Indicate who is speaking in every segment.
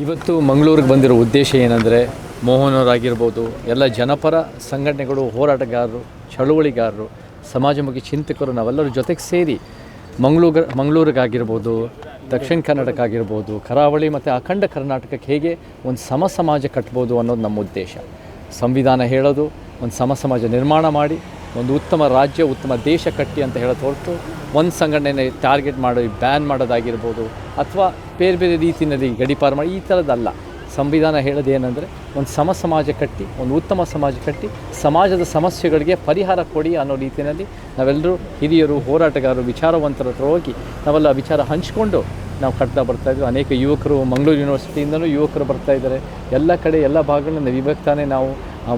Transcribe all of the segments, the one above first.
Speaker 1: ಇವತ್ತು ಮಂಗಳೂರಿಗೆ ಬಂದಿರೋ ಉದ್ದೇಶ ಏನಂದರೆ ಮೋಹನವರಾಗಿರ್ಬೋದು, ಎಲ್ಲ ಜನಪರ ಸಂಘಟನೆಗಳು, ಹೋರಾಟಗಾರರು, ಚಳುವಳಿಗಾರರು, ಸಮಾಜಮುಖಿ ಚಿಂತಕರು ನಾವೆಲ್ಲರೂ ಜೊತೆಗೆ ಸೇರಿ ಮಂಗಳೂರಿಗಾಗಿರ್ಬೋದು, ದಕ್ಷಿಣ ಕನ್ನಡಕ್ಕಾಗಿರ್ಬೋದು, ಕರಾವಳಿ ಮತ್ತು ಅಖಂಡ ಕರ್ನಾಟಕಕ್ಕೆ ಹೇಗೆ ಒಂದು ಸಮಾಜ ಕಟ್ಬೋದು ಅನ್ನೋದು ನಮ್ಮ ಉದ್ದೇಶ. ಸಂವಿಧಾನ ಹೇಳೋದು ಒಂದು ಸಮಾಜ ನಿರ್ಮಾಣ ಮಾಡಿ ಒಂದು ಉತ್ತಮ ರಾಜ್ಯ, ಉತ್ತಮ ದೇಶ ಕಟ್ಟಿ ಅಂತ ಹೇಳೋದು ಹೊರತು ಒಂದು ಸಂಘಟನೆ ಟಾರ್ಗೆಟ್ ಮಾಡಿ ಬ್ಯಾನ್ ಮಾಡೋದಾಗಿರ್ಬೋದು ಅಥವಾ ಬೇರೆ ಬೇರೆ ರೀತಿಯಲ್ಲಿ ಗಡೀಪಾರು ಮಾಡಿ ಈ ಥರದ್ದಲ್ಲ. ಸಂವಿಧಾನ ಹೇಳೋದು ಏನಂದರೆ ಒಂದು ಸಮಾಜ ಕಟ್ಟಿ, ಒಂದು ಉತ್ತಮ ಸಮಾಜ ಕಟ್ಟಿ ಸಮಾಜದ ಸಮಸ್ಯೆಗಳಿಗೆ ಪರಿಹಾರ ಕೊಡಿ ಅನ್ನೋ ರೀತಿಯಲ್ಲಿ ನಾವೆಲ್ಲರೂ ಹಿರಿಯರು, ಹೋರಾಟಗಾರರು, ವಿಚಾರವಂತರ ಹತ್ರ ಹೋಗಿ ನಾವೆಲ್ಲ ವಿಚಾರ ಹಂಚಿಕೊಂಡು ನಾವು ಕಟ್ತಾ ಬರ್ತಾಯಿದ್ವಿ. ಅನೇಕ ಯುವಕರು ಮಂಗಳೂರು ಯೂನಿವರ್ಸಿಟಿಯಿಂದಲೂ ಯುವಕರು ಬರ್ತಾಯಿದ್ದಾರೆ. ಎಲ್ಲ ಕಡೆ ಎಲ್ಲ ಭಾಗಗಳನ್ನ ಇವಾಗ ತಾನೇ ನಾವು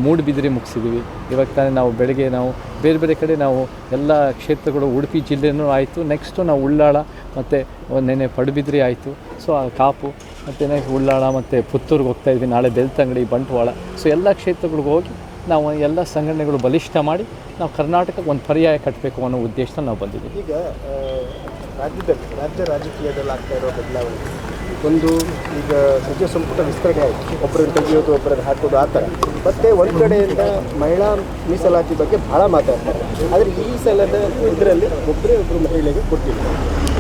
Speaker 1: ಮೂಡುಬಿದಿರೆ ಮುಗಿಸಿದ್ದೀವಿ. ಇವಾಗ ತಾನೇ ನಾವು ಬೆಳಗ್ಗೆ ನಾವು ಬೇರೆ ಬೇರೆ ಕಡೆ ನಾವು ಎಲ್ಲ ಕ್ಷೇತ್ರಗಳು, ಉಡುಪಿ ಜಿಲ್ಲೆಯೂ ಆಯಿತು, ನೆಕ್ಸ್ಟು ನಾವು ಉಳ್ಳಾಳ ಮತ್ತು ನೆನೆ ಪಡುಬಿದ್ರಿ ಆಯಿತು, ಸೊ ಆ ಕಾಪು ಮತ್ತು ನೆಕ್ಸ್ಟ್ ಉಳ್ಳಾಳ ಮತ್ತು ಪುತ್ತೂರಿಗೆ ಹೋಗ್ತಾಯಿದ್ವಿ, ನಾಳೆ ಬೆಳ್ತಂಗಡಿ, ಬಂಟ್ವಾಳ, ಸೊ ಎಲ್ಲ ಕ್ಷೇತ್ರಗಳಿಗೆ ಹೋಗಿ ನಾವು ಎಲ್ಲ ಸಂಘಟನೆಗಳು ಬಲಿಷ್ಠ ಮಾಡಿ ನಾವು ಕರ್ನಾಟಕಕ್ಕೆ ಒಂದು ಪರ್ಯಾಯ ಕಟ್ಟಬೇಕು ಅನ್ನೋ ಉದ್ದೇಶ ನಾವು ಬಂದಿದ್ದೀವಿ.
Speaker 2: ಈಗ ರಾಜ್ಯ ರಾಜಕೀಯದಲ್ಲಿ ಆಗ್ತಾ ಇರೋ ಬದಲಾವಣೆ ಒಂದು, ಈಗ ಸಚಿವ ಸಂಪುಟ ವಿಸ್ತರಣೆ ಆಯಿತು, ಒಬ್ಬರನ್ನು ತೆಗೆಯೋದು, ಒಬ್ಬರನ್ನು ಹಾಕೋದು, ಆ ಥರ. ಮತ್ತು ಒಂದು ಕಡೆಯಿಂದ ಮಹಿಳಾ ಮೀಸಲಾತಿ ಬಗ್ಗೆ ಭಾಳ ಮಾತಾಡ್ತಾರೆ. ಆದರೆ ಈ ಸಲದ ಇದರಲ್ಲಿ ಒಬ್ಬರು ಮಹಿಳೆಗೆ ಕೊಟ್ಟಿಲ್ಲ.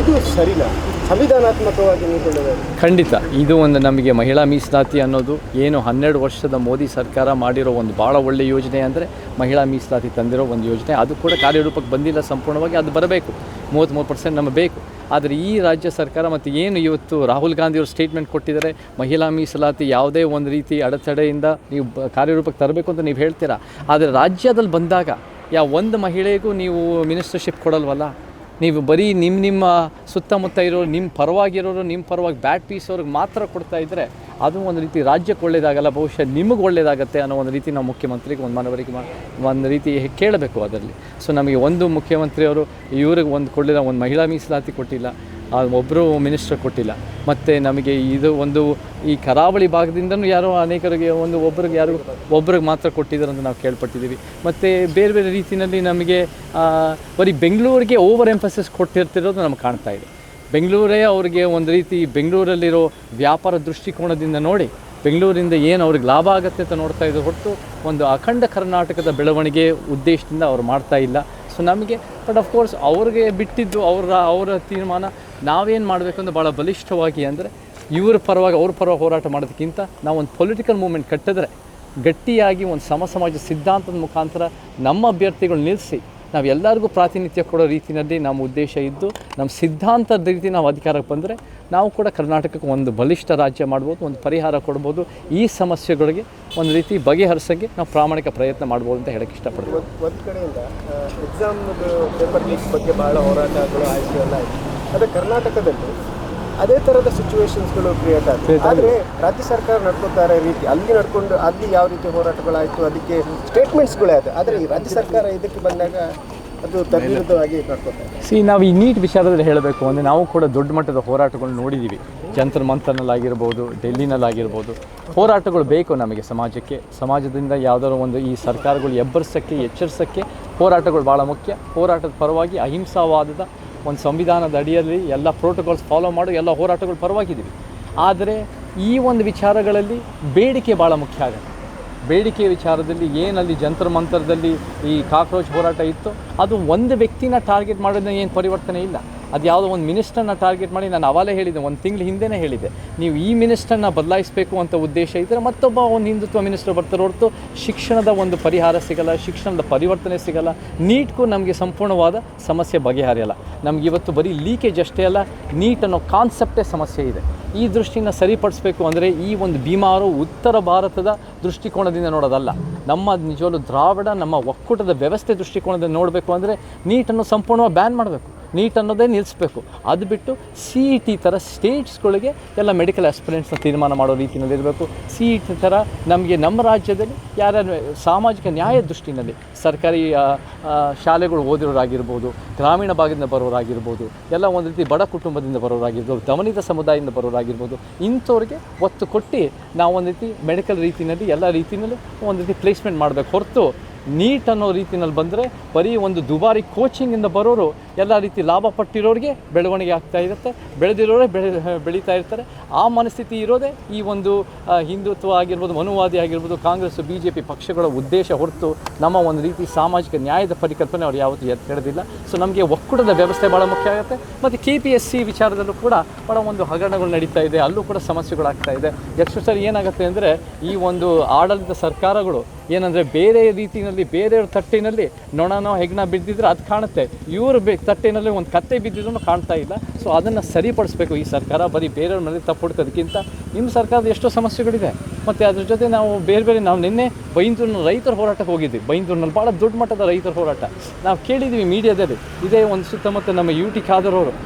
Speaker 2: ಇದು ಸರಿನಾ? ಸಂವಿಧಾನಾತ್ಮಕವಾಗಿ ನೀವು
Speaker 1: ಖಂಡಿತ ಇದು ಒಂದು ನಮಗೆ ಮಹಿಳಾ ಮೀಸಲಾತಿ ಅನ್ನೋದು ಏನು 12 ವರ್ಷದ ಮೋದಿ ಸರ್ಕಾರ ಮಾಡಿರೋ ಒಂದು ಭಾಳ ಒಳ್ಳೆಯ ಯೋಜನೆ ಅಂದರೆ ಮಹಿಳಾ ಮೀಸಲಾತಿ ತಂದಿರೋ ಒಂದು ಯೋಜನೆ. ಅದು ಕೂಡ ಕಾರ್ಯರೂಪಕ್ಕೆ ಬಂದಿಲ್ಲ ಸಂಪೂರ್ಣವಾಗಿ, ಅದು ಬರಬೇಕು. 33% ನಮಗೆ ಬೇಕು. ಆದರೆ ಈ ರಾಜ್ಯ ಸರ್ಕಾರ ಮತ್ತು ಏನು ಇವತ್ತು ರಾಹುಲ್ ಗಾಂಧಿಯವರು ಸ್ಟೇಟ್ಮೆಂಟ್ ಕೊಟ್ಟಿದ್ದಾರೆ, ಮಹಿಳಾ ಮೀಸಲಾತಿ ಯಾವುದೇ ಒಂದು ರೀತಿ ಅಡೆತಡೆಯಿಂದ ನೀವು ಕಾರ್ಯರೂಪಕ್ಕೆ ತರಬೇಕು ಅಂತ ನೀವು ಹೇಳ್ತೀರಾ. ಆದರೆ ರಾಜ್ಯದಲ್ಲಿ ಬಂದಾಗ ಒಂದು ಮಹಿಳೆಗೂ ನೀವು ಮಿನಿಸ್ಟರ್ಶಿಪ್ ಕೊಡಲ್ವಲ್ಲ. ನೀವು ಬರೀ ನಿಮ್ಮ ಸುತ್ತಮುತ್ತ ಇರೋರು, ನಿಮ್ಮ ಪರವಾಗಿರೋರು, ನಿಮ್ಮ ಪರವಾಗಿ ಬ್ಯಾಟ್ ಪೀಸ್ ಅವ್ರಿಗೆ ಮಾತ್ರ ಕೊಡ್ತಾ ಇದ್ದರೆ ಅದು ಒಂದು ರೀತಿ ರಾಜ್ಯಕ್ಕೆ ಒಳ್ಳೆಯದಾಗಲ್ಲ, ಬಹುಶಃ ನಿಮಗೆ ಒಳ್ಳೆಯದಾಗತ್ತೆ ಅನ್ನೋ ಒಂದು ರೀತಿ ನಾವು ಮುಖ್ಯಮಂತ್ರಿಗೆ ಒಂದು ಮನವರಿಕೆ ಒಂದು ರೀತಿ ಕೇಳಬೇಕು ಅದರಲ್ಲಿ. ಸೊ ನಮಗೆ ಒಂದು ಮುಖ್ಯಮಂತ್ರಿಯವರು ಇವ್ರಿಗೆ ಒಂದು ಕೊಡಲಿಲ್ಲ, ಒಂದು ಮಹಿಳಾ ಮೀಸಲಾತಿ ಕೊಟ್ಟಿಲ್ಲ, ಒಬ್ಬರು ಮಿನಿಸ್ಟರ್ ಕೊಟ್ಟಿಲ್ಲ. ಮತ್ತು ನಮಗೆ ಇದು ಒಂದು ಈ ಕರಾವಳಿ ಭಾಗದಿಂದನೂ ಯಾರೋ ಅನೇಕರಿಗೆ ಒಬ್ರಿಗೆ ಮಾತ್ರ ಕೊಟ್ಟಿದ್ದಾರೆ ಅಂತ ನಾವು ಕೇಳ್ಪಟ್ಟಿದ್ದೀವಿ. ಮತ್ತು ಬೇರೆ ಬೇರೆ ರೀತಿಯಲ್ಲಿ ನಮಗೆ ಬರೀ ಬೆಂಗಳೂರಿಗೆ ಓವರ್ ಎಂಫಸಿಸ್ ಕೊಟ್ಟಿರ್ತಿರೋದು ನಮ್ಗೆ ಕಾಣ್ತಾ ಇದೆ. ಬೆಂಗಳೂರೇ ಅವ್ರಿಗೆ ಒಂದು ರೀತಿ ಬೆಂಗಳೂರಲ್ಲಿರೋ ವ್ಯಾಪಾರ ದೃಷ್ಟಿಕೋನದಿಂದ ನೋಡಿ ಬೆಂಗಳೂರಿಂದ ಏನು ಅವ್ರಿಗೆ ಲಾಭ ಆಗುತ್ತೆ ಅಂತ ನೋಡ್ತಾ ಇದ್ದು ಹೊರತು ಒಂದು ಅಖಂಡ ಕರ್ನಾಟಕದ ಬೆಳವಣಿಗೆ ಉದ್ದೇಶದಿಂದ ಅವ್ರು ಮಾಡ್ತಾ ಇಲ್ಲ. ಸೊ ನಮಗೆ ಬಟ್ ಅಫ್ಕೋರ್ಸ್ ಅವ್ರಿಗೆ ಬಿಟ್ಟಿದ್ದು ಅವರ ತೀರ್ಮಾನ. ನಾವೇನು ಮಾಡಬೇಕು ಅಂದರೆ ಭಾಳ ಬಲಿಷ್ಠವಾಗಿ ಅಂದರೆ ಅವ್ರ ಪರವಾಗಿ ಹೋರಾಟ ಮಾಡೋದಕ್ಕಿಂತ ನಾವು ಒಂದು ಪೊಲಿಟಿಕಲ್ ಮೂವ್ಮೆಂಟ್ ಕಟ್ಟಿದ್ರೆ ಗಟ್ಟಿಯಾಗಿ ಒಂದು ಸಮಾಜ ಸಿದ್ಧಾಂತದ ಮುಖಾಂತರ ನಮ್ಮ ಅಭ್ಯರ್ಥಿಗಳು ನಿಲ್ಲಿಸಿ ನಾವು ಎಲ್ಲರಿಗೂ ಪ್ರಾತಿನಿಧ್ಯ ಕೊಡೋ ರೀತಿಯಲ್ಲಿ ನಮ್ಮ ಉದ್ದೇಶ ಇದ್ದು ನಮ್ಮ ಸಿದ್ಧಾಂತದ ರೀತಿ ನಾವು ಅಧಿಕಾರಕ್ಕೆ ಬಂದರೆ ನಾವು ಕೂಡ ಕರ್ನಾಟಕಕ್ಕೆ ಒಂದು ಬಲಿಷ್ಠ ರಾಜ್ಯ ಮಾಡ್ಬೋದು, ಒಂದು ಪರಿಹಾರ ಕೊಡ್ಬೋದು. ಈ ಸಮಸ್ಯೆಗಳಿಗೆ ಒಂದು ರೀತಿ ಬಗೆಹರಿಸೋಕ್ಕೆ ನಾವು ಪ್ರಾಮಾಣಿಕ ಪ್ರಯತ್ನ ಮಾಡ್ಬೋದು ಅಂತ ಹೇಳಕ್ಕೆ ಇಷ್ಟಪಡ್ತೀವಿ.
Speaker 2: ಒಂದು ಕಡೆಯಿಂದ ಎಕ್ಸಾಮ್ ಪೇಪರ್ ಲೀಕ್ ಬಗ್ಗೆ ಭಾಳ ಹೋರಾಟಗಳು ಆಯಿತು ಎಲ್ಲ ಆಯಿತು. ಆದರೆ ಕರ್ನಾಟಕದಲ್ಲಿ ಅದೇ ಥರದ ಸಿಚುವೇಶನ್ಸ್ಗಳು ಕ್ರಿಯೇಟ್ ಆಗ್ತದೆ. ಆದರೆ ರಾಜ್ಯ ಸರ್ಕಾರ ನಡ್ಕೊತಾರೆ ರೀತಿ ಅಲ್ಲಿ ಯಾವ ರೀತಿ ಹೋರಾಟಗಳಾಯಿತು, ಅದಕ್ಕೆ ಸ್ಟೇಟ್ಮೆಂಟ್ಸ್ಗಳೇ ಆಯಿತು. ಆದರೆ ಈ ರಾಜ್ಯ ಸರ್ಕಾರ ಇದಕ್ಕೆ ಬಂದಾಗ ಅದು ತದ್ವಿರುದ್ಧವಾಗಿ ನಡ್ಕೊತಾರೆ.
Speaker 1: ನಾವು ಈ ನೀಟ್ ವಿಚಾರದಲ್ಲಿ ಹೇಳಬೇಕು ಅಂದರೆ ನಾವು ಕೂಡ ದೊಡ್ಡ ಮಟ್ಟದ ಹೋರಾಟಗಳು ನೋಡಿದ್ದೀವಿ. ಜಂತರ್ ಮಂತರ್ನಲ್ಲಾಗಿರ್ಬೋದು, ಡೆಲ್ಲಿನಲ್ಲಾಗಿರ್ಬೋದು. ಹೋರಾಟಗಳು ಬೇಕು ನಮಗೆ ಸಮಾಜದಿಂದ ಯಾವುದಾದ್ರು ಒಂದು ಈ ಸರ್ಕಾರಗಳು ಎಚ್ಚರಿಸೋಕ್ಕೆ ಹೋರಾಟಗಳು ಭಾಳ ಮುಖ್ಯ. ಹೋರಾಟದ ಪರವಾಗಿ ಅಹಿಂಸಾವಾದದ ಒಂದು ಸಂವಿಧಾನದ ಅಡಿಯಲ್ಲಿ ಎಲ್ಲ ಪ್ರೋಟೋಕಾಲ್ಸ್ ಫಾಲೋ ಮಾಡೋ ಎಲ್ಲ ಹೋರಾಟಗಳು ಪರವಾಗಿದ್ದೀವಿ. ಆದರೆ ಈ ಒಂದು ವಿಚಾರಗಳಲ್ಲಿ ಬೇಡಿಕೆ ಭಾಳ ಮುಖ್ಯ ಆಗುತ್ತೆ. ಬೇಡಿಕೆ ವಿಚಾರದಲ್ಲಿ ಏನಲ್ಲಿ ಜಂತರ್ ಮಂತರದಲ್ಲಿ ಈ ಕಾಕ್ರೋಚ್ ಹೋರಾಟ ಇತ್ತು, ಅದು ಒಂದು ವ್ಯಕ್ತಿನ ಟಾರ್ಗೆಟ್ ಮಾಡೋದನ್ನ ಏನು ಪರಿವರ್ತನೆ ಇಲ್ಲ. ಅದು ಯಾವುದೋ ಒಂದು ಮಿನಿಸ್ಟರ್ನ ಟಾರ್ಗೆಟ್ ಮಾಡಿ ನಾನು ಅವಾಗಲೇ ಹೇಳಿದ್ದೆ, ಒಂದು ತಿಂಗಳ ಹಿಂದೆನೇ ಹೇಳಿದ್ದೆ, ನೀವು ಈ ಮಿನಿಸ್ಟರ್ನ ಬದಲಾಯಿಸಬೇಕು ಅಂತ ಉದ್ದೇಶ ಇದ್ದರೆ ಮತ್ತೊಬ್ಬ ಒಂದು ಹಿಂದುತ್ವ ಮಿನಿಸ್ಟರ್ ಬರ್ತಾರೆ ಹೊರತು ಶಿಕ್ಷಣದ ಒಂದು ಪರಿಹಾರ ಸಿಗಲ್ಲ, ಶಿಕ್ಷಣದ ಪರಿವರ್ತನೆ ಸಿಗಲ್ಲ. ನೀಟ್ಗೂ ನಮಗೆ ಸಂಪೂರ್ಣವಾದ ಸಮಸ್ಯೆ ಬಗೆಹರಿಯಲ್ಲ. ನಮ್ಗೆ ಇವತ್ತು ಬರೀ ಲೀಕೇಜ್ ಅಷ್ಟೇ ಅಲ್ಲ, ನೀಟ್ ಅನ್ನೋ ಕಾನ್ಸೆಪ್ಟೇ ಸಮಸ್ಯೆ ಇದೆ. ಈ ದೃಷ್ಟಿನ ಸರಿಪಡಿಸಬೇಕು ಅಂದರೆ ಈ ಒಂದು ಬಿಮಾರು ಉತ್ತರ ಭಾರತದ ದೃಷ್ಟಿಕೋನದಿಂದ ನೋಡೋದಲ್ಲ, ನಮ್ಮ ನಿಜವಾಗ್ಲೂ ದ್ರಾವಿಡ ನಮ್ಮ ಒಕ್ಕೂಟದ ವ್ಯವಸ್ಥೆ ದೃಷ್ಟಿಕೋನದಿಂದ ನೋಡಬೇಕು ಅಂದರೆ ನೀಟನ್ನು ಸಂಪೂರ್ಣವಾಗಿ ಬ್ಯಾನ್ ಮಾಡಬೇಕು, ನೀಟ್ ಅನ್ನೋದೇ ನಿಲ್ಲಿಸಬೇಕು. ಅದು ಬಿಟ್ಟು CET ಥರ ಸ್ಟೇಟ್ಸ್ಗಳಿಗೆ ಎಲ್ಲ ಮೆಡಿಕಲ್ ಆಸ್ಪಿರೆಂಟ್ಸ್ನ ತೀರ್ಮಾನ ಮಾಡೋ ರೀತಿಯಲ್ಲಿ ಇರಬೇಕು. CET ಥರ ನಮಗೆ ನಮ್ಮ ರಾಜ್ಯದಲ್ಲಿ ಯಾರ್ಯಾರು ಸಾಮಾಜಿಕ ನ್ಯಾಯ ದೃಷ್ಟಿನಲ್ಲಿ ಸರ್ಕಾರಿ ಶಾಲೆಗಳು ಓದಿರೋರಾಗಿರ್ಬೋದು, ಗ್ರಾಮೀಣ ಭಾಗದಿಂದ ಬರೋರಾಗಿರ್ಬೋದು, ಎಲ್ಲ ಒಂದು ರೀತಿ ಬಡ ಕುಟುಂಬದಿಂದ ಬರೋರಾಗಿರ್ಬೋದು, ದಮನಿತ ಸಮುದಾಯದಿಂದ ಬರೋರಾಗಿರ್ಬೋದು, ಇಂಥವ್ರಿಗೆ ಒತ್ತು ಕೊಟ್ಟು ನಾವು ಒಂದು ರೀತಿ ಮೆಡಿಕಲ್ ರೀತಿಯಲ್ಲಿ ಎಲ್ಲ ರೀತಿಯಲ್ಲೂ ಒಂದು ರೀತಿ ಪ್ಲೇಸ್ಮೆಂಟ್ ಮಾಡಬೇಕು ಹೊರತು ನೀಟ್ ಅನ್ನೋ ರೀತಿಯಲ್ಲಿ ಬಂದರೆ ಬರೀ ಒಂದು ದುಬಾರಿ ಕೋಚಿಂಗಿಂದ ಬರೋರು ಎಲ್ಲ ರೀತಿ ಲಾಭ ಪಟ್ಟಿರೋರಿಗೆ ಬೆಳವಣಿಗೆ ಆಗ್ತಾ ಇರುತ್ತೆ, ಬೆಳೆದಿರೋರೇ ಬೆಳೀತಾ ಇರ್ತಾರೆ. ಆ ಮನಸ್ಥಿತಿ ಇರೋದೇ ಈ ಒಂದು ಹಿಂದುತ್ವ ಆಗಿರ್ಬೋದು, ಮನುವಾದಿ ಆಗಿರ್ಬೋದು, ಕಾಂಗ್ರೆಸ್ BJP ಪಕ್ಷಗಳ ಉದ್ದೇಶ ಹೊರತು ನಮ್ಮ ಒಂದು ರೀತಿ ಸಾಮಾಜಿಕ ನ್ಯಾಯದ ಪರಿಕಲ್ಪನೆ ಅವ್ರು ಯಾವತ್ತೂ ಎತ್ತಿಡಿದಿಲ್ಲ. ಸೊ ನಮಗೆ ಒಕ್ಕೂಟದ ವ್ಯವಸ್ಥೆ ಭಾಳ ಮುಖ್ಯ ಆಗುತ್ತೆ. ಮತ್ತು KPSC ವಿಚಾರದಲ್ಲೂ ಕೂಡ ಭಾಳ ಒಂದು ಹಗರಣಗಳು ನಡೀತಾ ಇದೆ, ಅಲ್ಲೂ ಕೂಡ ಸಮಸ್ಯೆಗಳಾಗ್ತಾ ಇದೆ. ಎಷ್ಟು ಸರಿ ಏನಾಗುತ್ತೆ ಅಂದರೆ ಈ ಒಂದು ಆಡಳಿತ ಸರ್ಕಾರಗಳು ಏನಂದರೆ ಬೇರೆ ರೀತಿಯಲ್ಲಿ ಬೇರೆಯವ್ರ ತಟ್ಟಿನಲ್ಲಿ ನೊಣನೋ ಹೆಗ್ನ ಬಿದ್ದಿದ್ರೆ ಅದು ಕಾಣುತ್ತೆ, ಇವರು ತಟ್ಟಿನಲ್ಲಿ ಒಂದು ಕತ್ತೆ ಬಿದ್ದಿದ್ರೂ ಕಾಣ್ತಾ ಇಲ್ಲ. ಸೊ ಅದನ್ನು ಸರಿಪಡಿಸ್ಬೇಕು ಈ ಸರ್ಕಾರ. ಬರೀ ಬೇರೆಯವ್ರ ಮೇಲೆ ತಪ್ಪು ಹುಡ್ಕೋದಕ್ಕಿಂತ ನಿಮ್ಮ ಸರ್ಕಾರದ ಎಷ್ಟೋ ಸಮಸ್ಯೆಗಳಿದೆ. ಮತ್ತು ಅದ್ರ ಜೊತೆ ನಾವು ಬೇರೆ ನಾವು ನಿನ್ನೆ ಬೈಂದೂರಿನ ರೈತರ ಹೋರಾಟಕ್ಕೆ ಹೋಗಿದ್ವಿ. ಬೈಂದೂರಿನಲ್ಲಿ ಭಾಳ ದೊಡ್ಡ ಮಟ್ಟದ ರೈತರ ಹೋರಾಟ ನಾವು ಕೇಳಿದ್ವಿ ಮೀಡಿಯಾದಲ್ಲಿ. ಇದೇ ಒಂದು ಸುತ್ತಮುತ್ತ ನಮ್ಮ UT ಖಾದರ್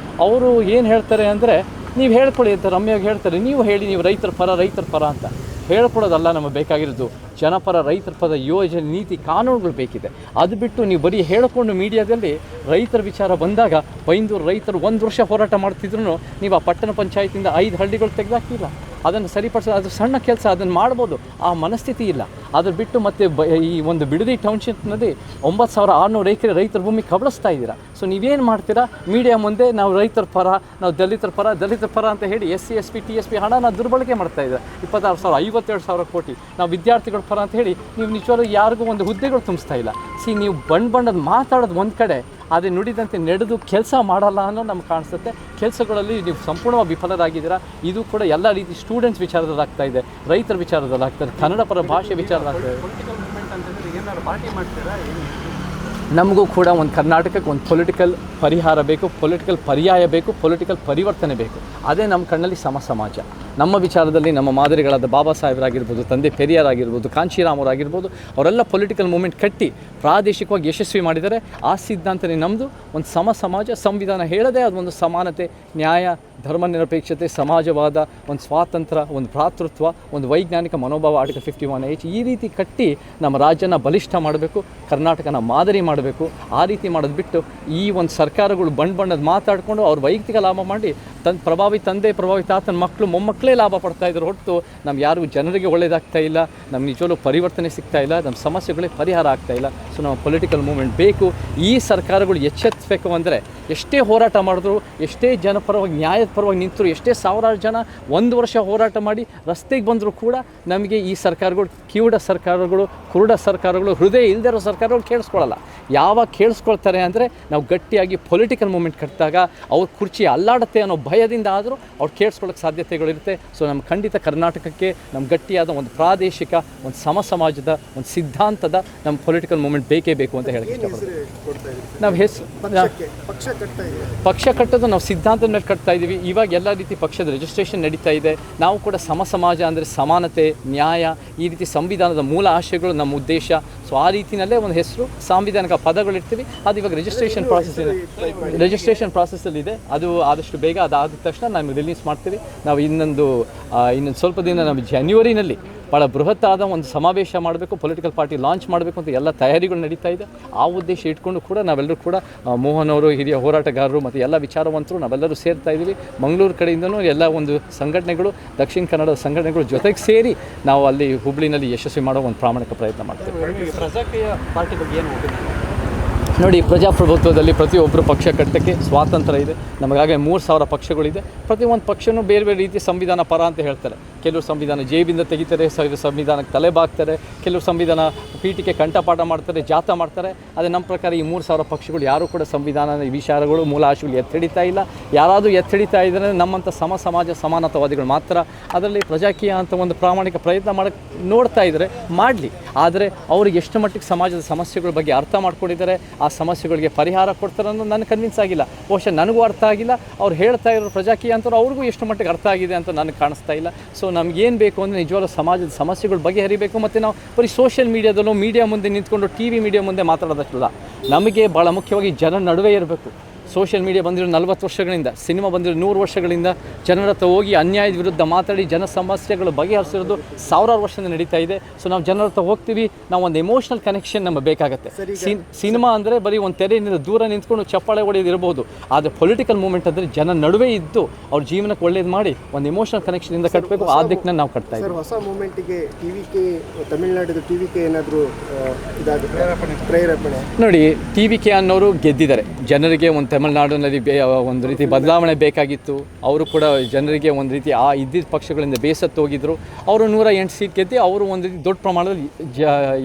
Speaker 1: ಅವರು ಏನು ಹೇಳ್ತಾರೆ ಅಂದರೆ, ನೀವು ಹೇಳ್ಕೊಳ್ಳಿ ಅಂತ ರಮ್ಯಾಗಿ ಹೇಳ್ತಾರೆ, ನೀವು ಹೇಳಿ ನೀವು ರೈತರ ಪರ ಅಂತ ಹೇಳ್ಕೊಡೋದಲ್ಲ ನಮಗೆ ಬೇಕಾಗಿರೋದು. ಜನಪರ ರೈತರ ಪದ ಯೋಜನೆ, ನೀತಿ, ಕಾನೂನುಗಳು ಬೇಕಿದೆ. ಅದು ಬಿಟ್ಟು ನೀವು ಬರೀ ಹೇಳಿಕೊಂಡು ಮೀಡಿಯಾದಲ್ಲಿ ರೈತರ ವಿಚಾರ ಬಂದಾಗ ಬೈಂದೂರು ರೈತರು 1 ವರ್ಷ ಹೋರಾಟ ಮಾಡ್ತಿದ್ರು ನೀವು ಆ ಪಟ್ಟಣ ಪಂಚಾಯತಿಂದ 5 ಹಳ್ಳಿಗಳು ತೆಗೆದಾಕಿಲ್ಲ. ಅದನ್ನು ಸರಿಪಡಿಸೋದು ಅದು ಸಣ್ಣ ಕೆಲಸ, ಅದನ್ನು ಮಾಡ್ಬೋದು. ಆ ಮನಸ್ಥಿತಿ ಇಲ್ಲ. ಅದ್ರ ಬಿಟ್ಟು ಮತ್ತೆ ಈ ಒಂದು ಬಿಡದಿ ಟೌನ್ಶಿಪ್ನಲ್ಲಿ 9,600 ಎಕರೆ ರೈತರ ಭೂಮಿ ಕಬಳಿಸ್ತಾ ಇದ್ದೀರಾ. ಸೊ ನೀವೇನು ಮಾಡ್ತೀರಾ? ಮೀಡಿಯಾ ಮುಂದೆ ನಾವು ರೈತರ ಪರ, ನಾವು ದಲಿತರ ಪರ ಅಂತ ಹೇಳಿ SC ST TSP ಹಣನ ದುರ್ಬಳಕೆ ಮಾಡ್ತಾ ಇದ್ದಾರೆ. 26,000 52,000 ಕೋಟಿ. ನಾವು ವಿದ್ಯಾರ್ಥಿಗಳ ಪರ ಅಂತ ಹೇಳಿ ನೀವು ನಿಜವಾಗ್ಲೂ ಯಾರಿಗೂ ಒಂದು ಹುದ್ದೆಗಳು ತುಂಬಿಸ್ತಾ ಇಲ್ಲ. ನೀವು ಬಣ್ಣದ ಮಾತಾಡೋದು ಒಂದು ಕಡೆ, ಅದೇ ನುಡಿದಂತೆ ನಡೆದು ಕೆಲಸ ಮಾಡಲ್ಲ ಅನ್ನೋ ನಮ್ಗೆ ಕಾಣಿಸುತ್ತೆ. ಕೆಲಸಗಳಲ್ಲಿ ನೀವು ಸಂಪೂರ್ಣವಾಗಿ ವಿಫಲರಾಗಿದ್ದೀರಾ. ಇದು ಕೂಡ ಎಲ್ಲ ರೀತಿ ಸ್ಟೂಡೆಂಟ್ಸ್ ವಿಚಾರದಲ್ಲಿ ಆಗ್ತಾ ಇದೆ, ರೈತರ ವಿಚಾರದಲ್ಲಿ ಆಗ್ತದೆ, ಕನ್ನಡ ಪರ ಭಾಷೆ ವಿಚಾರದಲ್ಲಿ ನಮಗೂ ಕೂಡ ಒಂದು ಕರ್ನಾಟಕಕ್ಕೆ ಒಂದು ಪೊಲಿಟಿಕಲ್ ಪರಿಹಾರ ಬೇಕು, ಪೊಲಿಟಿಕಲ್ ಪರ್ಯಾಯ ಬೇಕು, ಪೊಲಿಟಿಕಲ್ ಪರಿವರ್ತನೆ ಬೇಕು. ಅದೇ ನಮ್ಮ ಕಣ್ಣಲ್ಲಿ ಸಮಾಜ. ನಮ್ಮ ವಿಚಾರದಲ್ಲಿ ನಮ್ಮ ಮಾದರಿಗಳಾದ ಬಾಬಾ ಸಾಹೇಬರಾಗಿರ್ಬೋದು, ತಂದೆ ಪೆರಿಯಾರ್ ಆಗಿರ್ಬೋದು, ಕಾಂಚೀರಾಮರಾಗಿರ್ಬೋದು, ಅವರೆಲ್ಲ ಪೊಲಿಟಿಕಲ್ ಮೂವ್ಮೆಂಟ್ ಕಟ್ಟಿ ಪ್ರಾದೇಶಿಕವಾಗಿ ಯಶಸ್ವಿ ಮಾಡಿದ್ದಾರೆ. ಆ ಸಿದ್ಧಾಂತನೇ ನಮ್ಮದು. ಒಂದು ಸಮಾಜ, ಸಂವಿಧಾನ ಹೇಳದೆ ಅದೊಂದು ಸಮಾನತೆ, ನ್ಯಾಯ, ಧರ್ಮನಿರಪೇಕ್ಷತೆ, ಸಮಾಜವಾದ, ಒಂದು ಸ್ವಾತಂತ್ರ್ಯ, ಒಂದು ಭ್ರಾತೃತ್ವ, ಒಂದು ವೈಜ್ಞಾನಿಕ ಮನೋಭಾವ, ಆರ್ಟಿಕಲ್ 51H ಈ ರೀತಿ ಕಟ್ಟಿ ನಮ್ಮ ರಾಜ್ಯನ ಬಲಿಷ್ಠ ಮಾಡಬೇಕು, ಕರ್ನಾಟಕನ ಮಾದರಿ ಮಾಡಬೇಕು. ಆ ರೀತಿ ಮಾಡೋದು ಬಿಟ್ಟು ಈ ಒಂದು ಸರ್ಕಾರಗಳು ಬಣ್ಣದ ಮಾತಾಡಿಕೊಂಡು ಅವ್ರ ವೈಯಕ್ತಿಕ ಲಾಭ ಮಾಡಿ ಪ್ರಭಾವಿ ತಂದೆ, ಪ್ರಭಾವಿ ತಾತನ ಮಕ್ಕಳು, ಮೊಮ್ಮಕ್ಕಳೇ ಲಾಭ ಪಡ್ತಾ ಇದ್ದಾರೆ ಹೊರತು ನಮ್ಮ ಯಾರಿಗೂ ಜನರಿಗೆ ಒಳ್ಳೆಯದಾಗ್ತಾ ಇಲ್ಲ, ನಮ್ಮ ನಿಜವಲ್ಲೂ ಪರಿವರ್ತನೆ ಸಿಗ್ತಾ ಇಲ್ಲ, ನಮ್ಮ ಸಮಸ್ಯೆಗಳೇ ಪರಿಹಾರ ಆಗ್ತಾ ಇಲ್ಲ. ಸೊ ನಮ್ಮ ಪೊಲಿಟಿಕಲ್ ಮೂವ್ಮೆಂಟ್ ಬೇಕು. ಈ ಸರ್ಕಾರಗಳು ಎಚ್ಚೆತ್ತಬೇಕು. ಅಂದರೆ ಎಷ್ಟೇ ಹೋರಾಟ ಮಾಡಿದ್ರು, ಎಷ್ಟೇ ಜನಪರವಾಗಿ ನ್ಯಾಯದ ಪರವಾಗಿ ನಿಂತರು, ಎಷ್ಟೇ ಸಾವಿರಾರು ಜನ 1 ವರ್ಷ ಹೋರಾಟ ಮಾಡಿ ರಸ್ತೆಗೆ ಬಂದರೂ ಕೂಡ ನಮಗೆ ಈ ಸರ್ಕಾರಗಳು, ಕುರುಡ ಸರ್ಕಾರಗಳು, ಹೃದಯ ಇಲ್ಲದಿರೋ ಸರ್ಕಾರಗಳು ಕೇಳಿಸ್ಕೊಳ್ಳಲ್ಲ. ಯಾವಾಗ ಕೇಳಿಸ್ಕೊಳ್ತಾರೆ ಅಂದರೆ ನಾವು ಗಟ್ಟಿಯಾಗಿ ಪೊಲಿಟಿಕಲ್ ಮೂವ್ಮೆಂಟ್ ಕಟ್ಟಿದಾಗ ಅವ್ರ ಕುರ್ಚಿ ಅಲ್ಲಾಡುತ್ತೆ ಅನ್ನೋ ಭಯದಿಂದ ಆದರೂ ಅವ್ರು ಕೇಳಿಸ್ಕೊಳ್ಳೋಕ್ಕೆ ಸಾಧ್ಯತೆಗಳಿರುತ್ತೆ. ಸೊ ನಮ್ಮ ಖಂಡಿತ ಕರ್ನಾಟಕಕ್ಕೆ ನಮ್ಮ ಗಟ್ಟಿಯಾದ ಒಂದು ಪ್ರಾದೇಶಿಕ, ಒಂದು ಸಮಾಜದ, ಒಂದು ಸಿದ್ಧಾಂತದ ನಮ್ಮ ಪೊಲಿಟಿಕಲ್ ಮೂವ್ಮೆಂಟ್ ಬೇಕೇ ಬೇಕು ಅಂತ ಹೇಳಕ್ಕೆ ಇಷ್ಟಪಡ್ತೀವಿ. ನಾವು ಪಕ್ಷ ಕಟ್ಟೋದು ನಾವು ಸಿದ್ಧಾಂತದ ಮೇಲೆ ಕಟ್ತಾ ಇದ್ದೀವಿ. ಇವಾಗ ಎಲ್ಲ ರೀತಿ ಪಕ್ಷದ ರಿಜಿಸ್ಟ್ರೇಷನ್ ನಡೀತಾ ಇದೆ. ನಾವು ಕೂಡ ಸಮಾಜ ಅಂದರೆ ಸಮಾನತೆ, ನ್ಯಾಯ, ಈ ರೀತಿ ಸಂವಿಧಾನದ ಮೂಲ ಆಶಯಗಳು ನಮ್ಮ ಉದ್ದೇಶ. ಸೊ ಆ ರೀತಿಯಲ್ಲೇ ಒಂದು ಹೆಸರು, ಸಾಂವಿಧಾನಿಕ ಪದಗಳಿರ್ತೀವಿ. ಅದು ಇವಾಗ ರಿಜಿಸ್ಟ್ರೇಷನ್ ಪ್ರಾಸೆಸ್ಸಲ್ಲಿದೆ. ಅದು ಆದಷ್ಟು ಬೇಗ ಅದಾದ ತಕ್ಷಣ ನಾವು ರಿಲೀಸ್ ಮಾಡ್ತೀವಿ. ನಾವು ಇನ್ನೊಂದು ಸ್ವಲ್ಪ ದಿನ ನಾವು ಜನವರಿನಲ್ಲಿ ಭಾಳ ಬೃಹತ್ತಾದ ಒಂದು ಸಮಾವೇಶ ಮಾಡಬೇಕು, ಪೊಲಿಟಿಕಲ್ ಪಾರ್ಟಿ ಲಾಂಚ್ ಮಾಡಬೇಕು ಅಂತ ಎಲ್ಲ ತಯಾರಿಗಳು ನಡೀತಾ ಇದೆ. ಆ ಉದ್ದೇಶ ಇಟ್ಕೊಂಡು ಕೂಡ ನಾವೆಲ್ಲರೂ ಕೂಡ ಮೋಹನ್ ಅವರು, ಹಿರಿಯ ಹೋರಾಟಗಾರರು ಮತ್ತು ಎಲ್ಲ ವಿಚಾರವಂತರು ನಾವೆಲ್ಲರೂ ಸೇರ್ತಾ ಇದ್ದೀವಿ. ಮಂಗಳೂರು ಕಡೆಯಿಂದನೂ ಎಲ್ಲ ಒಂದು ಸಂಘಟನೆಗಳು, ದಕ್ಷಿಣ ಕನ್ನಡದ ಸಂಘಟನೆಗಳು ಜೊತೆಗೆ ಸೇರಿ ನಾವು ಅಲ್ಲಿ ಹುಬ್ಳಿನಲ್ಲಿ ಯಶಸ್ವಿ ಮಾಡೋ ಒಂದು ಪ್ರಾಮಾಣಿಕ ಪ್ರಯತ್ನ ಮಾಡ್ತೀವಿ.
Speaker 2: ಪ್ರಜಾಕೀಯ ಪಾರ್ಟಿ ಬಗ್ಗೆ ಏನು
Speaker 1: ನೋಡಿ, ಪ್ರಜಾಪ್ರಭುತ್ವದಲ್ಲಿ ಪ್ರತಿಯೊಬ್ಬರು ಪಕ್ಷ ಕಟ್ಟಕ್ಕೆ ಸ್ವಾತಂತ್ರ್ಯ ಇದೆ. ನಮಗಾಗೆ 3,000 ಪಕ್ಷಗಳಿದೆ. ಪ್ರತಿಯೊಂದು ಪಕ್ಷನೂ ಬೇರೆ ಬೇರೆ ರೀತಿಯ ಸಂವಿಧಾನ ಪರ ಅಂತ ಹೇಳ್ತಾರೆ. ಕೆಲವರು ಸಂವಿಧಾನ ಜೇಬಿಂದ ತೆಗಿತಾರೆ, ಸಂವಿಧಾನಕ್ಕೆ ತಲೆ ಬಾಗ್ತಾರೆ, ಕೆಲವರು ಸಂವಿಧಾನ ಪೀಠಿಕೆ ಕಂಠಪಾಠ ಮಾಡ್ತಾರೆ, ಜಾಥಾ ಮಾಡ್ತಾರೆ. ಅದೇ ನಮ್ಮ ಪ್ರಕಾರ ಈ 3,000 ಪಕ್ಷಗಳು ಯಾರೂ ಕೂಡ ಸಂವಿಧಾನದ ವಿಚಾರಗಳು, ಮೂಲ ಆಶಯಗಳು ಎತ್ತಿಡಿತಾ ಇಲ್ಲ. ಯಾರಾದರೂ ಎತ್ತಿಡಿತಾ ಇದ್ದರೆ ನಮ್ಮಂಥ ಸಮಾಜ ಸಮಾನತಾವಾದಿಗಳು ಮಾತ್ರ. ಅದರಲ್ಲಿ ಪ್ರಜಾಕೀಯ ಅಂತ ಒಂದು ಪ್ರಾಮಾಣಿಕ ಪ್ರಯತ್ನ ಮಾಡೋಕ್ಕೆ ನೋಡ್ತಾ ಇದ್ದಾರೆ, ಮಾಡಲಿ. ಆದರೆ ಅವ್ರಿಗೆ ಎಷ್ಟು ಮಟ್ಟಿಗೆ ಸಮಾಜದ ಸಮಸ್ಯೆಗಳ ಬಗ್ಗೆ ಅರ್ಥ ಮಾಡ್ಕೊಂಡಿದ್ದಾರೆ, ಆ ಸಮಸ್ಯೆಗಳಿಗೆ ಪರಿಹಾರ ಕೊಡ್ತಾರೆ ಅನ್ನೋದು ನನಗೆ ಕನ್ವಿನ್ಸ್ ಆಗಿಲ್ಲ. ಬಹುಶಃ ನನಗೂ ಅರ್ಥ ಆಗಿಲ್ಲ. ಅವ್ರು ಹೇಳ್ತಾ ಇರೋ ಪ್ರಜಾಕೀಯ ಅಂತವ್ರು ಅವ್ರಿಗೂ ಎಷ್ಟು ಮಟ್ಟಿಗೆ ಅರ್ಥ ಆಗಿದೆ ಅಂತ ನನಗೆ ಕಾಣಿಸ್ತಾ ಇಲ್ಲ. ಸೊ ನಮಗೇನು ಬೇಕು ಅಂದರೆ ನಿಜವಾಗ್ಲೂ ಸಮಾಜದ ಸಮಸ್ಯೆಗಳು ಬಗೆಹರಿಬೇಕು. ಮತ್ತು ನಾವು ಬರೀ ಸೋಷಿಯಲ್ ಮೀಡಿಯಾದಲ್ಲೂ ಮೀಡಿಯಾ ಮುಂದೆ ನಿಂತ್ಕೊಂಡು TV ಮೀಡಿಯಾ ಮುಂದೆ ಮಾತಾಡೋದಷ್ಟಲ್ಲ, ನಮಗೆ ಭಾಳ ಮುಖ್ಯವಾಗಿ ಜನರ ನಡುವೆ ಇರಬೇಕು. ಸೋಷಿಯಲ್ ಮೀಡಿಯಾ ಬಂದಿರೋ 40 ವರ್ಷಗಳಿಂದ, ಸಿನಿಮಾ ಬಂದಿರೋ 100 ವರ್ಷಗಳಿಂದ ಜನರ ಹತ್ರ ಹೋಗಿ ಅನ್ಯಾಯದ ವಿರುದ್ಧ ಮಾತಾಡಿ ಜನ ಸಮಸ್ಯೆಗಳು ಬಗೆಹರಿಸಿರೋದು ಸಾವಿರಾರು ವರ್ಷದಿಂದ ನಡೀತಾ ಇದೆ. ಸೊ ನಾವು ಜನರ ಹತ್ರ ಹೋಗ್ತೀವಿ, ನಾವು ಒಂದು ಎಮೋಷನಲ್ ಕನೆಕ್ಷನ್ ನಮಗೆ ಬೇಕಾಗುತ್ತೆ. ಸಿನಿಮಾ ಅಂದರೆ ಬರೀ ಒಂದು ತೆರೆಯಿಂದ ದೂರ ನಿಂತ್ಕೊಂಡು ಚಪ್ಪಾಳೆ ಹೊಡೆಯೋದು ಇರ್ಬೋದು, ಆದರೆ ಪೊಲಿಟಿಕಲ್ ಮೂಮೆಂಟ್ ಅಂದರೆ ಜನ ನಡುವೆ ಇದ್ದು ಅವ್ರ ಜೀವನಕ್ಕೆ ಒಳ್ಳೇದು ಮಾಡಿ ಒಂದು ಎಮೋಷನಲ್ ಕನೆಕ್ಷನಿಂದ ಕಟ್ಟಬೇಕು. ಆ ದಿಕ್ಕನ್ನ ನಾವು ಕಟ್ತಾ ಇದ್ದೀವಿ.
Speaker 2: ಹೊಸ ಮೂಮೆಂಟಿಗೆ TVK, ತಮಿಳುನಾಡಿನ TVK ಏನಾದರೂ ಇದಾಗುತ್ತೆ ಪ್ರೇರೇಪಣೆ?
Speaker 1: ನೋಡಿ, TVK ಅನ್ನೋರು ಗೆದ್ದಿದ್ದಾರೆ. ಜನರಿಗೆ ಒಂದು ತಮಿಳುನಾಡಿನಲ್ಲಿ ಒಂದು ರೀತಿ ಬದಲಾವಣೆ ಬೇಕಾಗಿತ್ತು. ಅವರು ಕೂಡ ಜನರಿಗೆ ಒಂದು ರೀತಿ ಆ ಇದ್ದಿದ್ದ ಪಕ್ಷಗಳಿಂದ ಬೇಸತ್ತು ಹೋಗಿದ್ದರು. ಅವರು 108 ಸೀಟ್ ಗೆದ್ದು ಅವರು ಒಂದು ರೀತಿ ದೊಡ್ಡ ಪ್ರಮಾಣದಲ್ಲಿ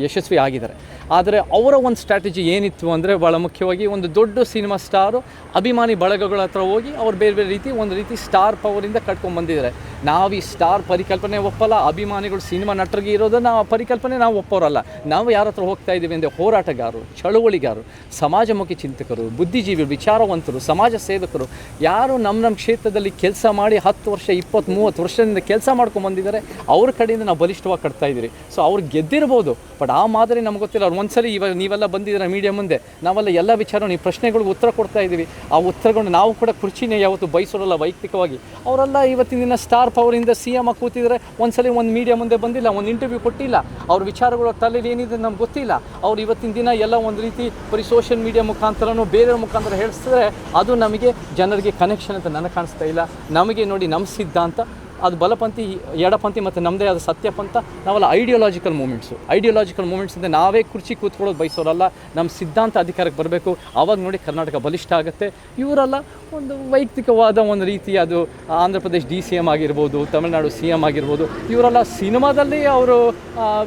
Speaker 1: ಯಶಸ್ವಿ ಆಗಿದ್ದಾರೆ. ಆದರೆ ಅವರ ಒಂದು ಸ್ಟ್ರಾಟಜಿ ಏನಿತ್ತು ಅಂದರೆ, ಭಾಳ ಮುಖ್ಯವಾಗಿ ಒಂದು ದೊಡ್ಡ ಸಿನಿಮಾ ಸ್ಟಾರು ಅಭಿಮಾನಿ ಬಳಗಗಳ ಹತ್ರ ಹೋಗಿ ಅವ್ರು ಬೇರೆ ಬೇರೆ ರೀತಿ ಒಂದು ರೀತಿ ಸ್ಟಾರ್ ಪವರಿಂದ ಕಟ್ಕೊಂಡು ಬಂದಿದ್ದಾರೆ. ನಾವು ಈ ಸ್ಟಾರ್ ಪರಿಕಲ್ಪನೆ ಒಪ್ಪಲ್ಲ. ಅಭಿಮಾನಿಗಳು ಸಿನಿಮಾ ನಟರಿಗೆ ಇರೋದನ್ನು ಆ ಪರಿಕಲ್ಪನೆ ನಾವು ಒಪ್ಪೋರಲ್ಲ. ನಾವು ಯಾರ ಹತ್ರ ಹೋಗ್ತಾ ಇದ್ದೀವಿ ಅಂದರೆ, ಹೋರಾಟಗಾರರು, ಚಳುವಳಿಗಾರರು, ಸಮಾಜಮುಖಿ ಚಿಂತಕರು, ಬುದ್ಧಿಜೀವಿಗಳು, ವಿಚಾರವಂತರು, ಸಮಾಜ ಸೇವಕರು, ಯಾರು ನಮ್ಮ ಕ್ಷೇತ್ರದಲ್ಲಿ ಕೆಲಸ ಮಾಡಿ 10 ವರ್ಷ 20-30 ವರ್ಷದಿಂದ ಕೆಲಸ ಮಾಡ್ಕೊಂಡು ಬಂದಿದ್ದಾರೆ, ಅವ್ರ ಕಡೆಯಿಂದ ನಾವು ಬಲಿಷ್ಠವಾಗಿ ಕಟ್ತಾ ಇದ್ದೀವಿ. ಸೊ ಅವ್ರು ಗೆದ್ದಿರ್ಬೋದು, ಬಟ್ ಆ ಮಾದರಿ ನಮ್ಗೆ ಗೊತ್ತಿಲ್ಲ. ಅವ್ರು ಒಂದ್ಸರಿ ಇವಾಗ ನೀವೆಲ್ಲ ಬಂದಿದ್ದೀರ ಮೀಡಿಯಾ ಮುಂದೆ, ನಾವೆಲ್ಲ ಎಲ್ಲ ವಿಚಾರ ನೀವು ಪ್ರಶ್ನೆಗಳಿಗೆ ಉತ್ತರ ಕೊಡ್ತಾ ಇದ್ದೀವಿ. ಆ ಉತ್ತರಗಳನ್ನು ನಾವು ಕೂಡ ಕುರ್ಚಿನೇ ಯಾವತ್ತು ಬಯಸೋರಲ್ಲ ವೈಯಕ್ತಿಕವಾಗಿ. ಅವರೆಲ್ಲ ಇವತ್ತಿನ ದಿನ ಸ್ಟಾರ್ ಪವರಿಂದ CM ಆಗಿ ಕೂತಿದ್ದಾರೆ. ಒಂದ್ಸಲಿ ಒಂದು ಮೀಡಿಯಾ ಮುಂದೆ ಬಂದಿಲ್ಲ, ಒಂದು ಇಂಟರ್ವ್ಯೂ ಕೊಟ್ಟಿಲ್ಲ, ಅವ್ರ ವಿಚಾರಗಳು ತಲೆಯಲ್ಲಿ ಏನಿದೆ ನಮ್ಗೆ ಗೊತ್ತಿಲ್ಲ. ಅವ್ರು ಇವತ್ತಿನ ದಿನ ಎಲ್ಲ ಒಂದು ರೀತಿ ಬರೀ ಸೋಷಿಯಲ್ ಮೀಡಿಯಾ ಮುಖಾಂತರನೂ ಬೇರೆಯವ್ರ ಮುಖಾಂತರ ಹೇಳಿಸಿದ್ರೆ ಅದು ನಮಗೆ ಜನರಿಗೆ ಕನೆಕ್ಷನ್ ಅಂತ ನನಗೆ ಕಾಣಿಸ್ತಾ ಇಲ್ಲ. ನಮಗೆ ನೋಡಿ, ನಮ್ಮ ಸಿದ್ಧಾಂತ ಅದು ಬಲಪಂಥಿ, ಎಡಪಂಥಿ ಮತ್ತು ನಮ್ಮದೇ ಆದ ಸತ್ಯಪಂಥ. ನಾವೆಲ್ಲ ಐಡಿಯಾಲಜಿಕಲ್ ಮೂಮೆಂಟ್ಸ್ ಅಂದರೆ ನಾವೇ ಕುರ್ಚಿ ಕೂತ್ಕೊಳ್ಳೋದು ಬಯಸೋರಲ್ಲ. ನಮ್ಮ ಸಿದ್ಧಾಂತ ಅಧಿಕಾರಕ್ಕೆ ಬರಬೇಕು. ಆವಾಗ ನೋಡಿ ಕರ್ನಾಟಕ ಬಲಿಷ್ಠ ಆಗುತ್ತೆ. ಇವರೆಲ್ಲ ಒಂದು ವೈಯಕ್ತಿಕವಾದ ಒಂದು ರೀತಿ, ಅದು ಆಂಧ್ರ ಪ್ರದೇಶ್ DCM ಆಗಿರ್ಬೋದು, ತಮಿಳುನಾಡು CM ಆಗಿರ್ಬೋದು, ಇವರೆಲ್ಲ ಸಿನಿಮಾದಲ್ಲಿ ಅವರು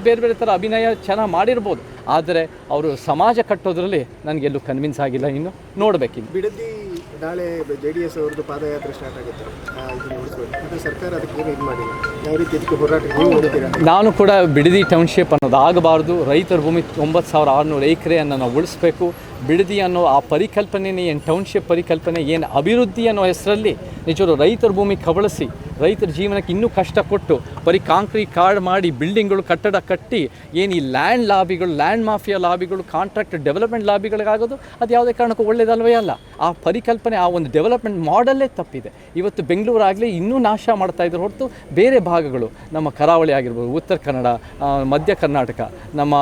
Speaker 1: ಬೇರೆ ಬೇರೆ ಥರ ಅಭಿನಯ ಚೆನ್ನಾಗಿ ಮಾಡಿರ್ಬೋದು, ಆದರೆ ಅವರು ಸಮಾಜ ಕಟ್ಟೋದ್ರಲ್ಲಿ ನನಗೆಲ್ಲೂ ಕನ್ವಿನ್ಸ್ ಆಗಿಲ್ಲ. ಇನ್ನು ನೋಡಬೇಕಿನ್ನು.
Speaker 2: ಬಿಡದಿ ನಾಳೆ JDS ಅವ್ರದ್ದು ಪಾದಯಾತ್ರೆ ಸ್ಟಾರ್ಟ್ ಆಗುತ್ತೆ, ಇದನ್ನು ಉಳಿಸ್ಬೇಕು. ಮತ್ತು ಸರ್ಕಾರ ಅದಕ್ಕೆ ಏನು ಇದು ಮಾಡಿಲ್ಲ. ಯಾವ ರೀತಿ ಇದಕ್ಕೆ ಹೋರಾಟ ನೀವು ನೋಡ್ತೀರಾ?
Speaker 1: ನಾನು ಕೂಡ ಬಿಡದಿ ಟೌನ್ಶಿಪ್ ಅನ್ನೋದು ಆಗಬಾರ್ದು. ರೈತರ ಭೂಮಿ 9600 ಎಕರೆಯನ್ನು ನಾವು ಉಳಿಸ್ಬೇಕು. ಬಿಡದಿ ಅನ್ನೋ ಆ ಪರಿಕಲ್ಪನೆನೇ ಏನು ಟೌನ್ಶಿಪ್ ಪರಿಕಲ್ಪನೆ, ಏನು ಅಭಿವೃದ್ಧಿ ಅನ್ನೋ ಹೆಸರಲ್ಲಿ ನಿಜವಾಗ್ಲೂ ರೈತರ ಭೂಮಿ ಕಬಳಿಸಿ ರೈತರ ಜೀವನಕ್ಕೆ ಇನ್ನೂ ಕಷ್ಟ ಕೊಟ್ಟು ಬರೀ ಕಾಂಕ್ರೀಟ್ ಕಾರ್ಡ್ ಮಾಡಿ ಬಿಲ್ಡಿಂಗ್ಗಳು ಕಟ್ಟಡ ಕಟ್ಟಿ ಏನು ಈ ಲ್ಯಾಂಡ್ ಲಾಬಿಗಳು, ಲ್ಯಾಂಡ್ ಮಾಫಿಯಾ ಲಾಬಿಗಳು, ಕಾಂಟ್ರಾಕ್ಟ್ ಡೆವಲಪ್ಮೆಂಟ್ ಲಾಬಿಗಳಿಗಾಗೋದು ಅದು ಯಾವುದೇ ಕಾರಣಕ್ಕೂ ಒಳ್ಳೆಯದಲ್ವೇ ಅಲ್ಲ. ಆ ಪರಿಕಲ್ಪನೆ, ಆ ಒಂದು ಡೆವಲಪ್ಮೆಂಟ್ ಮಾಡಲ್ಲೇ ತಪ್ಪಿದೆ. ಇವತ್ತು ಬೆಂಗಳೂರಾಗಲಿ ಇನ್ನೂ ನಾಶ ಮಾಡ್ತಾ ಇದ್ದಾರೆ ಹೊರತು ಬೇರೆ ಭಾಗಗಳು, ನಮ್ಮ ಕರಾವಳಿ ಆಗಿರ್ಬೋದು, ಉತ್ತರ ಕನ್ನಡ, ಮಧ್ಯ ಕರ್ನಾಟಕ, ನಮ್ಮ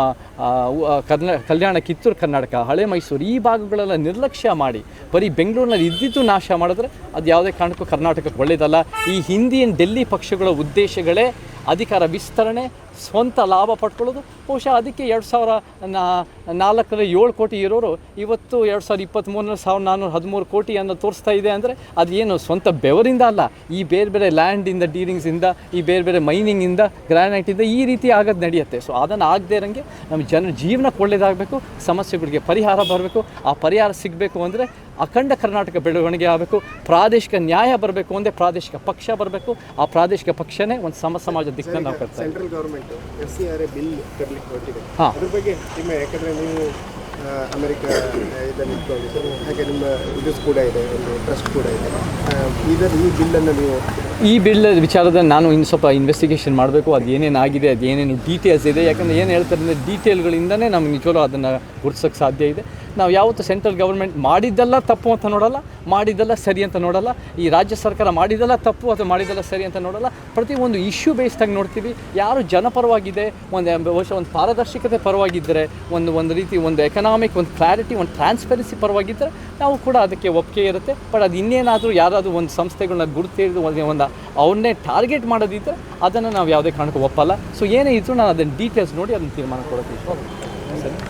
Speaker 1: ಕಲ್ಯಾಣ ಕಿತ್ತೂರು ಕರ್ನಾಟಕ, ಹಳೆ ಮೈಸೂರು, ಈ ಭಾಗಗಳೆಲ್ಲ ನಿರ್ಲಕ್ಷ್ಯ ಮಾಡಿ ಬರೀ ಬೆಂಗಳೂರಿನಲ್ಲಿ ಇದ್ದಿದ್ದು ನಾಶ ಮಾಡಿದ್ರೆ ಅದು ಯಾವುದೇ ಕಾರಣಕ್ಕೂ ಕರ್ನಾಟಕಕ್ಕೆ ಒಳ್ಳೆಯದಲ್ಲ. ಈ ಹಿಂದಿನ ಡೆಲ್ಲಿ ಪಕ್ಷಗಳ ಉದ್ದೇಶಗಳೇ ಅಧಿಕಾರ ವಿಸ್ತರಣೆ, ಸ್ವಂತ ಲಾಭ ಪಡ್ಕೊಳ್ಳೋದು. ಬಹುಶಃ ಅದಕ್ಕೆ 2004ರಲ್ಲಿ 7 ಕೋಟಿ ಇರೋರು ಇವತ್ತು 2023 1413 ಕೋಟಿ ಅನ್ನೋ ತೋರಿಸ್ತಾ ಇದೆ. ಅಂದರೆ ಅದೇನು ಸ್ವಂತ ಬೆವರಿಂದ ಅಲ್ಲ, ಈ ಬೇರೆ ಬೇರೆ ಲ್ಯಾಂಡಿಂದ, ಡೀಲಿಂಗ್ಸಿಂದ, ಈ ಬೇರೆ ಬೇರೆ ಮೈನಿಂಗಿಂದ, ಗ್ರಾನೈಟಿಂದ ಈ ರೀತಿ ಆಗೋದು ನಡೆಯುತ್ತೆ. ಸೊ ಅದನ್ನು ಆಗದೇ ಇರೋಂಗೆ ನಮ್ಮ ಜನರ ಜೀವನಕ್ಕೆ ಒಳ್ಳೆಯದಾಗಬೇಕು, ಸಮಸ್ಯೆಗಳಿಗೆ ಪರಿಹಾರ ಬರಬೇಕು. ಆ ಪರಿಹಾರ ಸಿಗಬೇಕು ಅಂದರೆ ಅಖಂಡ ಕರ್ನಾಟಕ ಬೆಳವಣಿಗೆ ಆಗಬೇಕು. ಪ್ರಾದೇಶಿಕ ನ್ಯಾಯ ಬರಬೇಕು ಅಂದರೆ ಪ್ರಾದೇಶಿಕ ಪಕ್ಷ ಬರಬೇಕು. ಆ ಪ್ರಾದೇಶಿಕ ಪಕ್ಷನೇ ಒಂದು ಸಮಾಜ ದಿಕ್ಕನ್ನು ನಾವು ಕಟ್ತಾ ಇದ್ದೀವಿ.
Speaker 2: ಸೆಂಟ್ರಲ್ ಗೌರ್ಮೆಂಟ್ FCRA ಬಿಲ್ ತರಲಿಕ್ಕೆ ಹೊರಟಿದೆ. ಅದ್ರ ಬಗ್ಗೆ ನಿಮ್ಮ, ಯಾಕಂದರೆ ನೀವು ಅಮೆರಿಕ ಇದನ್ನು ಇಟ್ಕೊಂಡಿದ್ದೀರಿ, ಹಾಗೆ ನಿಮ್ಮ ಇದು ಕೂಡ ಇದೆ, ಒಂದು ಟ್ರಸ್ಟ್ ಕೂಡ ಇದೆ. ಈ ಬಿಲ್ಲನ್ನು ನೀವು,
Speaker 1: ಈ ಬಿಲ್ ವಿಚಾರದ ನಾನು ಇನ್ನು ಸ್ವಲ್ಪ ಇನ್ವೆಸ್ಟಿಗೇಷನ್ ಮಾಡಬೇಕು. ಅದು ಏನೇನಾಗಿದೆ, ಅದು ಏನೇನು ಡೀಟೇಲ್ಸ್ ಇದೆ. ಯಾಕಂದರೆ ಏನು ಹೇಳ್ತಾರೆ ಅಂದರೆ ಡೀಟೇಲ್ಗಳಿಂದನೇ ನಮ್ಗೆ ನಿಜವೂ ಅದನ್ನು ಗುರುತಿಸೋಕ್ಕೆ ಸಾಧ್ಯ ಇದೆ. ನಾವು ಯಾವತ್ತೂ ಸೆಂಟ್ರಲ್ ಗೌರ್ಮೆಂಟ್ ಮಾಡಿದ್ದೆಲ್ಲ ತಪ್ಪು ಅಂತ ನೋಡಲ್ಲ, ಮಾಡಿದ್ದೆಲ್ಲ ಸರಿ ಅಂತ ನೋಡಲ್ಲ. ಈ ರಾಜ್ಯ ಸರ್ಕಾರ ಮಾಡಿದ್ದೆಲ್ಲ ತಪ್ಪು ಅಥವಾ ಮಾಡಿದ್ದೆಲ್ಲ ಸರಿ ಅಂತ ನೋಡಲ್ಲ. ಪ್ರತಿಯೊಂದು ಇಶ್ಯೂ ಬೇಸ್ಡಾಗಿ ನೋಡ್ತೀವಿ. ಯಾರು ಜನಪರವಾಗಿದೆ, ಒಂದು ಪಾರದರ್ಶಕತೆ ಪರವಾಗಿದ್ದರೆ, ಒಂದು ರೀತಿ ಒಂದು ಎಕನಾಮಿಕ್, ಒಂದು ಕ್ಲಾರಿಟಿ, ಒಂದು ಟ್ರಾನ್ಸ್ಪರೆನ್ಸಿ ಪರವಾಗಿದ್ದರೆ ನಾವು ಕೂಡ ಅದಕ್ಕೆ ಒಪ್ಪಿಗೆ ಇರುತ್ತೆ. ಬಟ್ ಅದು ಇನ್ನೇನಾದರೂ ಯಾರಾದರೂ ಒಂದು ಸಂಸ್ಥೆಗಳನ್ನ ಗುರುತು ಹಿಡಿದು ಒಂದು ಅವ್ರನ್ನೇ ಟಾರ್ಗೆಟ್ ಮಾಡೋದಿದ್ದರೆ ಅದನ್ನು ನಾವು ಯಾವುದೇ ಕಾರಣಕ್ಕೂ ಒಪ್ಪಲ್ಲ. ಸೊ ಏನೇ ಇದ್ದರೂ ನಾನು ಅದನ್ನು ಡೀಟೇಲ್ಸ್ ನೋಡಿ ಅದನ್ನು ತೀರ್ಮಾನ ಕೊಡೋಕ್ಕೆ